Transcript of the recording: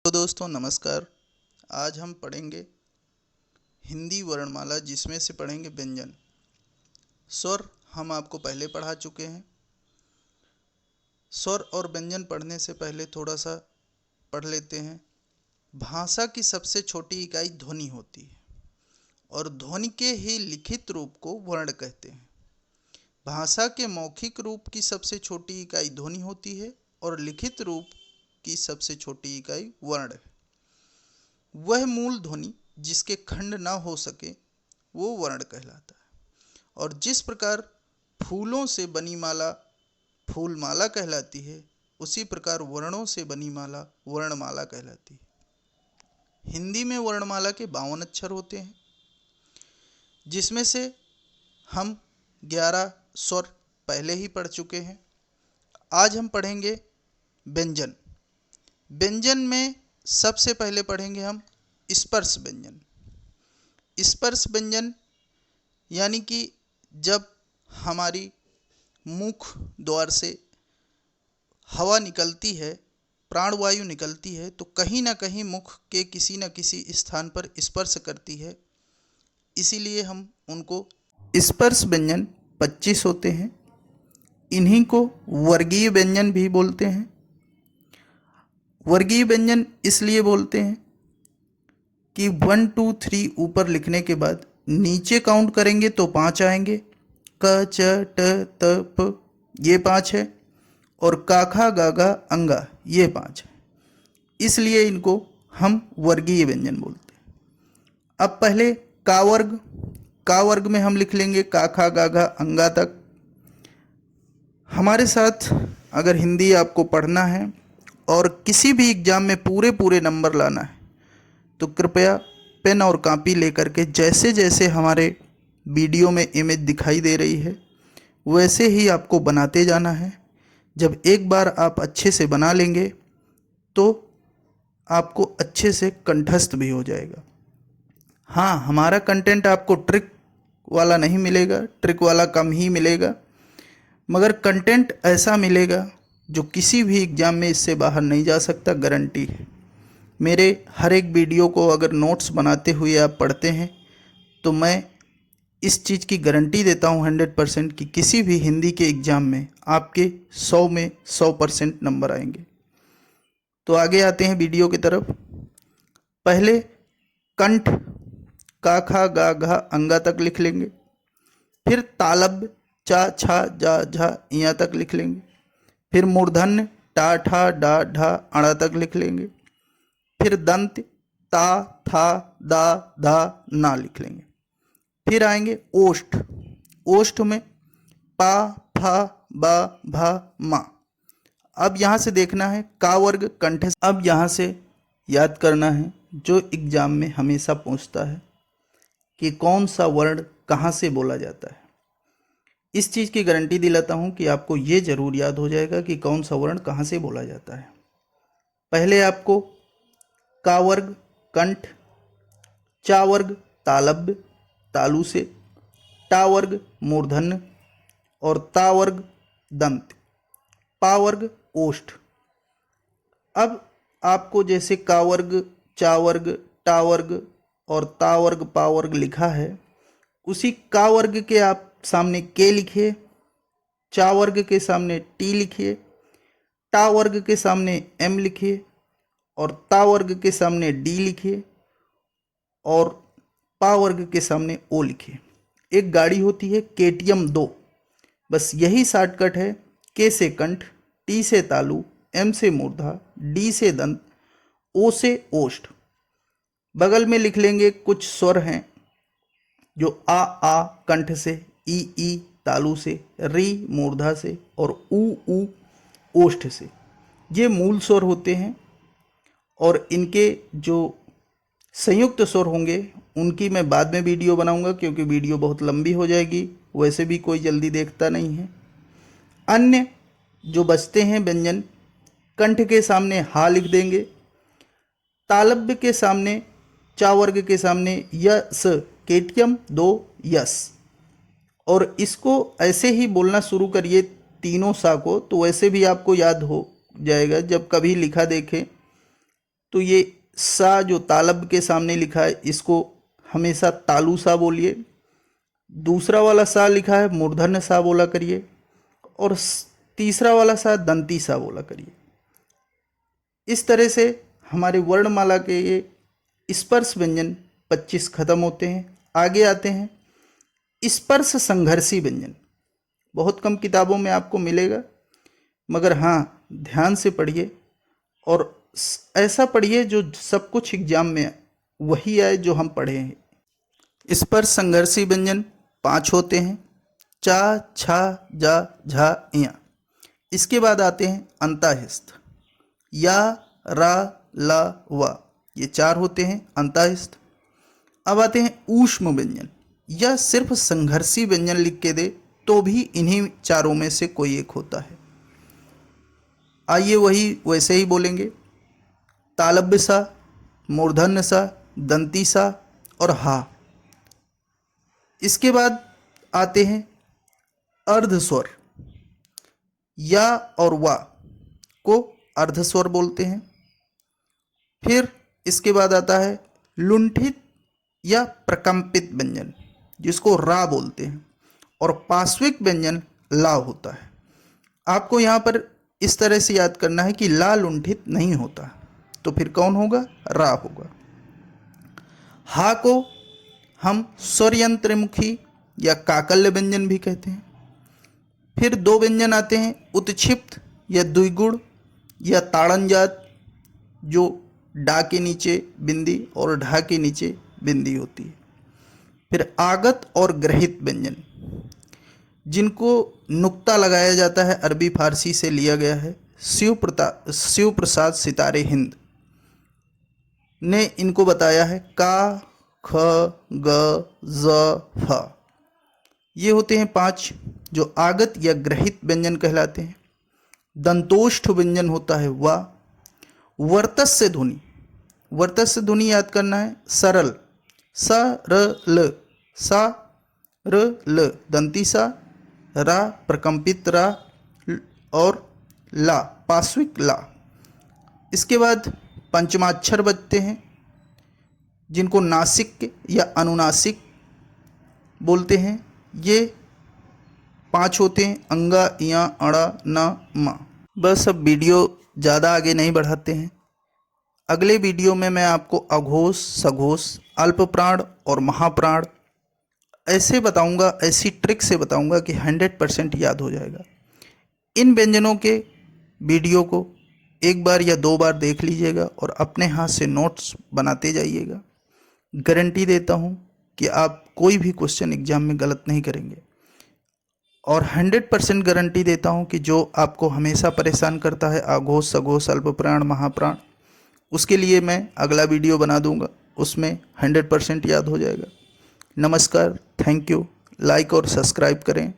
तो दोस्तों नमस्कार। आज हम पढ़ेंगे हिंदी वर्णमाला, जिसमें से पढ़ेंगे व्यंजन। स्वर हम आपको पहले पढ़ा चुके हैं। स्वर और व्यंजन पढ़ने से पहले थोड़ा सा पढ़ लेते हैं। भाषा की सबसे छोटी इकाई ध्वनि होती है और ध्वनि के ही लिखित रूप को वर्ण कहते हैं। भाषा के मौखिक रूप की सबसे छोटी इकाई ध्वनि होती है और लिखित रूप की सबसे छोटी इकाई वर्ण है। वह मूल ध्वनि जिसके खंड ना हो सके वो वर्ण कहलाता है। और जिस प्रकार फूलों से बनी माला फूलमाला कहलाती है, उसी प्रकार वर्णों से बनी माला वर्णमाला कहलाती है। हिंदी में वर्णमाला के 52 अक्षर होते हैं, जिसमें से हम 11 स्वर पहले ही पढ़ चुके हैं। आज हम पढ़ेंगे व्यंजन। व्यंजन में सबसे पहले पढ़ेंगे हम स्पर्श व्यंजन। स्पर्श व्यंजन यानी कि जब हमारी मुख द्वार से हवा निकलती है, प्राणवायु निकलती है, तो कहीं ना कहीं मुख के किसी न किसी स्थान पर स्पर्श करती है, इसीलिए हम उनको स्पर्श व्यंजन 25 होते हैं। इन्हीं को वर्गीय व्यंजन भी बोलते हैं। वर्गीय व्यंजन इसलिए बोलते हैं कि 1 2 3 ऊपर लिखने के बाद नीचे काउंट करेंगे तो 5 आएंगे। क च ट त प ये 5 है और का खा गा गा अंगा ये 5 है, इसलिए इनको हम वर्गीय व्यंजन बोलते हैं। अब पहले का वर्ग। का वर्ग में हम लिख लेंगे का खा गा घा अंगा तक। हमारे साथ अगर हिंदी आपको पढ़ना है और किसी भी एग्जाम में पूरे पूरे नंबर लाना है, तो कृपया पेन और कॉपी लेकर के जैसे जैसे हमारे वीडियो में इमेज दिखाई दे रही है वैसे ही आपको बनाते जाना है। जब एक बार आप अच्छे से बना लेंगे तो आपको अच्छे से कंठस्थ भी हो जाएगा। हाँ, हमारा कंटेंट आपको ट्रिक वाला नहीं मिलेगा, ट्रिक वाला कम ही मिलेगा, मगर कंटेंट ऐसा मिलेगा जो किसी भी एग्ज़ाम में इससे बाहर नहीं जा सकता, गारंटी है। मेरे हर एक वीडियो को अगर नोट्स बनाते हुए आप पढ़ते हैं तो मैं इस चीज़ की गारंटी देता हूँ 100% कि किसी भी हिंदी के एग्ज़ाम में आपके 100 में 100% नंबर आएंगे। तो आगे आते हैं वीडियो की तरफ। पहले कंठ का खा गा घा अंगा तक लिख लेंगे, फिर तालब चा छा जा झा यहाँ तक लिख लेंगे, फिर मूर्धन्य टा ठा डा ढा अड़ा तक लिख लेंगे, फिर दंत ता था दा धा ना लिख लेंगे, फिर आएंगे ओष्ठ। ओष्ठ में पा फा बा भा मा। अब यहाँ से देखना है का वर्ग कंठ। अब यहाँ से याद करना है जो एग्जाम में हमेशा पूछता है कि कौन सा वर्ण कहाँ से बोला जाता है। इस चीज़ की गारंटी दिलाता हूँ कि आपको ये ज़रूर याद हो जाएगा कि कौन सा वर्ण कहाँ से बोला जाता है। पहले आपको का वर्ग कंठ, चा वर्ग तालब्य तालु से, टा वर्ग मूर्धन्य और ता वर्ग दंत, पा वर्ग ओष्ठ। अब आपको जैसे का वर्ग चा वर्ग टा वर्ग और ता वर्ग पा वर्ग लिखा है, उसी का वर्ग के आप सामने के लिखिए, चा वर्ग के सामने टी लिखिए, टा वर्ग के सामने एम लिखिए और ता वर्ग के सामने डी लिखिए और पा वर्ग के सामने ओ लिखिए। एक गाड़ी होती है KTM 2, बस यही शॉर्टकट है। के से कंठ, टी से तालु, एम से मूर्धा, डी से दंत, ओ से ओष्ठ। बगल में लिख लेंगे कुछ स्वर हैं जो आ कंठ से, ई तालु से, री मूर्धा से और ऊ ओष्ठ से। ये मूल स्वर होते हैं और इनके जो संयुक्त स्वर होंगे उनकी मैं बाद में वीडियो बनाऊंगा, क्योंकि वीडियो बहुत लंबी हो जाएगी, वैसे भी कोई जल्दी देखता नहीं है। अन्य जो बचते हैं व्यंजन, कंठ के सामने हा लिख देंगे, तालब्य के सामने चा वर्ग के सामने यस, KTM 2 यस। और इसको ऐसे ही बोलना शुरू करिए तीनों सा को, तो वैसे भी आपको याद हो जाएगा। जब कभी लिखा देखें तो ये सा जो तालब के सामने लिखा है इसको हमेशा तालु सा बोलिए। दूसरा वाला सा लिखा है मूर्धन्य सा बोला करिए, और तीसरा वाला सा दंती सा बोला करिए। इस तरह से हमारे वर्णमाला के ये स्पर्श व्यंजन 25 खत्म होते हैं। आगे आते हैं स्पर्श संघर्षी व्यंजन। बहुत कम किताबों में आपको मिलेगा, मगर हाँ ध्यान से पढ़िए और ऐसा पढ़िए जो सब कुछ एग्जाम में वही आए जो हम पढ़े हैं। स्पर्श संघर्षी व्यंजन 5 होते हैं, चा, छा, जा, झा, या। इसके बाद आते हैं अंताहिस्त, या, रा, ला, वा, ये 4 होते हैं अंताहिस्त। अब आते हैं ऊष्म व्यंजन, या सिर्फ संघर्षी व्यंजन लिख के दे तो भी इन्हीं चारों में से कोई एक होता है। आइए वही वैसे ही बोलेंगे, तालब्य सा, मूर्धन्य सा, दंती सा और हा। इसके बाद आते हैं अर्धस्वर, या और वा को अर्धस्वर बोलते हैं। फिर इसके बाद आता है लुंठित या प्रकंपित व्यंजन, जिसको रा बोलते हैं, और पार्श्विक व्यंजन ला होता है। आपको यहाँ पर इस तरह से याद करना है कि ला लुंठित नहीं होता, तो फिर कौन होगा? रा होगा। हा को हम स्वरयंत्रमुखी या काकल्य व्यंजन भी कहते हैं। फिर 2 व्यंजन आते हैं उत्क्षिप्त या द्विगुण या ताड़नजात, जो डा के नीचे बिंदी और ढा के नीचे बिंदी होती है। फिर आगत और ग्रहित व्यंजन, जिनको नुक्ता लगाया जाता है, अरबी फारसी से लिया गया है। शिव प्रसाद सितारे हिंद ने इनको बताया है। का, ख, ग, ज, फ, ये होते हैं 5 जो आगत या ग्रहित व्यंजन कहलाते हैं। दंतोष्ठ व्यंजन होता है वा। वर्तस्य ध्वनि, वर्तस्य ध्वनि याद करना है सरल, स, र, ल, सा, र, ल, दंती सा, रा, प्रकंपित रा, और ला, पार्श्विक ला। इसके बाद पंचमाक्षर बचते हैं, जिनको नासिक या अनुनासिक बोलते हैं। ये 5 होते हैं, अंगा, या, अड़ा, ना, मा। बस अब वीडियो ज़्यादा आगे नहीं बढ़ाते हैं। अगले वीडियो में मैं आपको अघोष, सघोष, अल्पप्राण और महाप्राण ऐसे बताऊंगा, ऐसी ट्रिक से बताऊंगा कि 100% याद हो जाएगा। इन व्यंजनों के वीडियो को 1 बार या 2 बार देख लीजिएगा और अपने हाथ से नोट्स बनाते जाइएगा। गारंटी देता हूं कि आप कोई भी क्वेश्चन एग्जाम में गलत नहीं करेंगे, और 100% गारंटी देता हूं कि जो आपको हमेशा परेशान करता है अघोष, सघोष, अल्पप्राण, महाप्राण, उसके लिए मैं अगला वीडियो बना दूंगा, उसमें 100% याद हो जाएगा। नमस्कार, थैंक यू। लाइक और सब्सक्राइब करें।